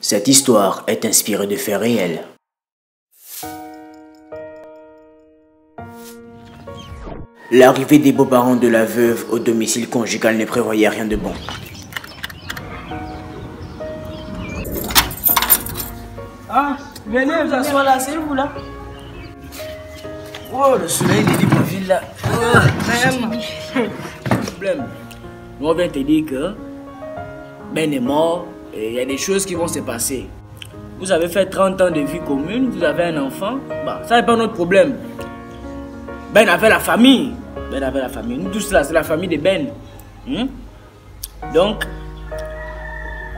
Cette histoire est inspirée de faits réels. L'arrivée des beaux-parents de la veuve au domicile conjugal ne prévoyait rien de bon. Ah, venez vous asseoir là, c'est vous là. Oh, le soleil il est ma ville là. Problème. Nous on vient te dire que Ben est mort et il y a des choses qui vont se passer. Vous avez fait 30 ans de vie commune, vous avez un enfant, bah, ça n'est pas notre problème. Ben avait la famille. Ben avait la famille. Nous tous là, c'est la famille de Ben. Donc,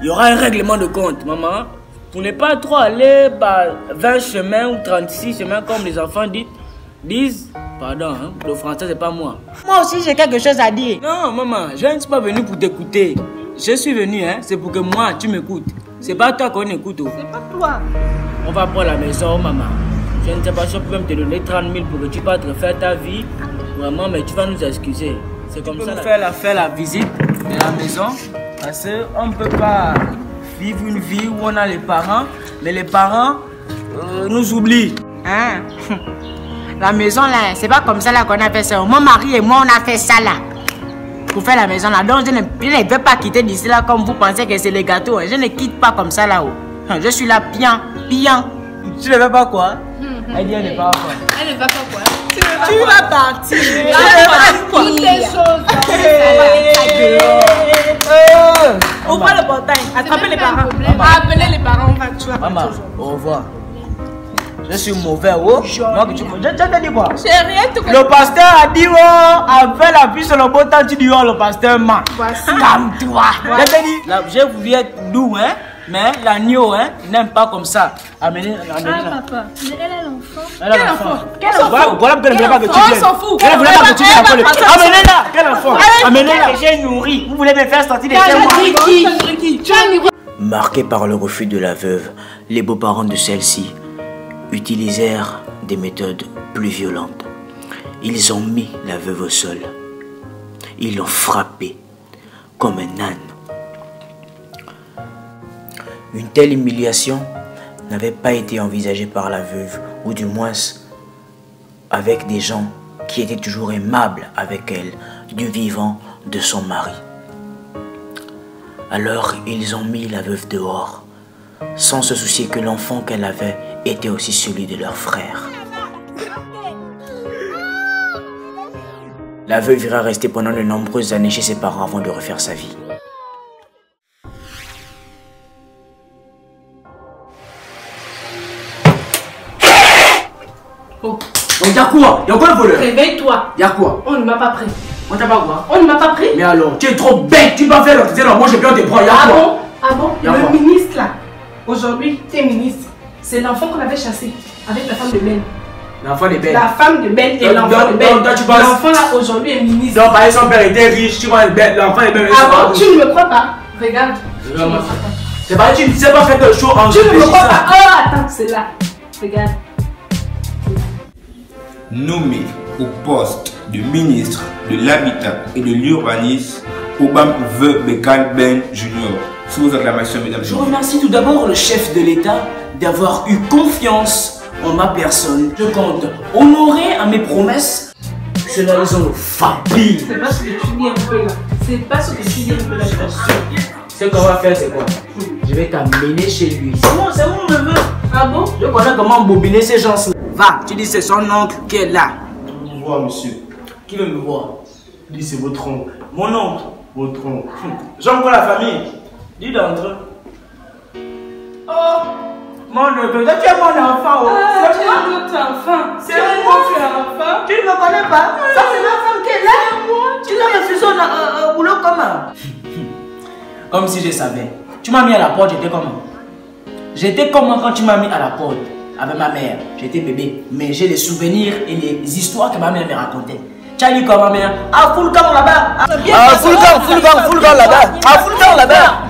il y aura un règlement de compte, maman. Pour ne pas trop aller par 20 chemins ou 36 chemins comme les enfants disent, pardon, hein, le français c'est pas moi. Moi aussi j'ai quelque chose à dire. Non maman, je ne suis pas venu pour t'écouter. Je suis venu, hein, c'est pour que moi tu m'écoutes. C'est pas toi qu'on écoute. Oh. C'est pas toi. On va pour la maison, maman. Je ne sais pas si je peux même te donner 30 000 pour que tu puisses refaire ta vie. Vraiment, mais tu vas nous excuser. C'est comme ça. Faire la visite de la maison. Parce qu'on ne peut pas vivre une vie où on a les parents, mais les parents nous oublient. Hein? La maison là, c'est pas comme ça là qu'on a fait ça. Mon mari et moi on a fait ça là. Pour faire la maison là. Donc je ne veux pas quitter d'ici là comme vous pensez que c'est les gâteaux. Je ne quitte pas comme ça là-haut. Je suis là bien. Tu ne veux pas quoi? Elle dit elle ne va pas quoi? Elle ne va pas quoi? Tu vas partir. Toutes les choses. Ouvrez le portail. Attrapez les parents. Appelez les parents. Tu vas maman, au revoir. Je suis mauvais, oh. Moi, je te dis quoi? J'ai rien tout. Le pasteur a dit, oh, avec la vie sur le beau temps, tu dis, oh, le pasteur ment. Calme-toi. Je te dis, je voulais être doux, hein. Mais l'agneau, hein, il n'aime pas comme ça. Amenez Ah, papa. Mais elle a l'enfant. Elle a l'enfant. Quel enfant? Voilà pourquoi elle ne voulait pas que tu viennes. On s'en fout. Elle ne voulait pas que tu viennes. Amenez-la. Quel enfant? Amenez-la. J'ai nourri. Vous voulez me faire sortir de chez moi? Marqués par le refus de la veuve, les beaux-parents de celle-ci utilisèrent des méthodes plus violentes. Ils ont mis la veuve au sol. Ils l'ont frappée comme un âne. Une telle humiliation n'avait pas été envisagée par la veuve, ou du moins avec des gens qui étaient toujours aimables avec elle, du vivant de son mari. Alors ils ont mis la veuve dehors, sans se soucier que l'enfant qu'elle avait était aussi celui de leur frère. La veuve ira rester pendant de nombreuses années chez ses parents avant de refaire sa vie. Oh. Donc y'a quoi? Y'a quoi le voleur? Réveille-toi. Y'a quoi? On ne m'a pas pris. On t'a pas quoi? On ne m'a pas pris. Mais alors, tu es trop bête, tu vas faire l'entretien là, moi j'ai bien te prendre, y'a quoi? Bon? Ah bon? Y'a quoi? Le ministre là, aujourd'hui, tu es ministre. C'est l'enfant qu'on avait chassé avec la femme de Ben. L'enfant est belle. La femme de Ben et l'enfant de Ben. Donc tu penses... L'enfant là aujourd'hui est ministre. Donc par exemple, son père était riche, tu vois, l'enfant est belle. Ah bon? Tu ne me crois pas? Regarde. C'est pas tu ne sais pas faire de choses en Tu ne me crois pas? Oh, attends, c'est là. Regarde. Nommé au poste de ministre de l'Habitat et de l'Urbanisme, Obama veut Bekal Ben Junior. Sous vos acclamations, mesdames et Je messieurs. remercie tout d'abord le chef de l'État d'avoir eu confiance en ma personne. Je compte honorer à mes promesses. C'est la raison de famille. C'est pas ce que tu dis un peu là. C'est pas ce que tu dis un peu là. Ce qu'on va faire, c'est quoi? Je vais t'amener chez lui. C'est mon neveu. Ah bon? Je connais comment bobiner ces gens-là. Va, tu dis c'est son oncle qui est là. Vous voir, monsieur. Qui veut me voir? Dis c'est votre oncle. Mon oncle. Votre oncle. J'aime quoi la famille? Dis d'entre eux. Oh, mon neveu, toi, tu es mon enfant. Oh. Ah, tu es notre enfant. C'est moi, moi. tu es enfant. Tu ne me connais pas? Ça, c'est ma femme qui est là. Tu dois refuser au boulot comment? Comme si je savais. Tu m'as mis à la porte, j'étais comment? J'étais comment quand tu m'as mis à la porte avec ma mère? J'étais bébé, mais j'ai les souvenirs et les histoires que ma mère me racontait. Tu as dit quoi ma mère? Ah, full camp là-bas. Ah, full camp là-bas. Ah, full camp là-bas.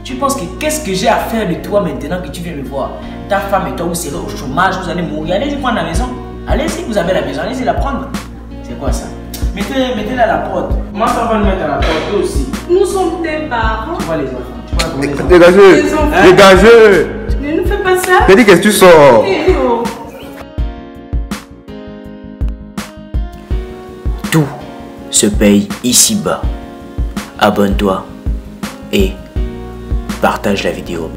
Tu penses que qu'est-ce que j'ai à faire de toi maintenant que tu viens me voir? Ta femme et toi, vous serez au chômage, vous allez mourir. Allez-y prendre la maison. Allez-y, vous avez la maison, allez-y la prendre. C'est quoi ça? Mettez-la à la porte. Moi, ça va le mettre à la porte, toi aussi. Nous sommes tes parents. Tu vois les enfants. Dégagez. Dégagez. Ne nous fais pas ça. T'as dit qu'est-ce que tu sors? Tout se paye ici-bas. Abonne-toi et partage la vidéo.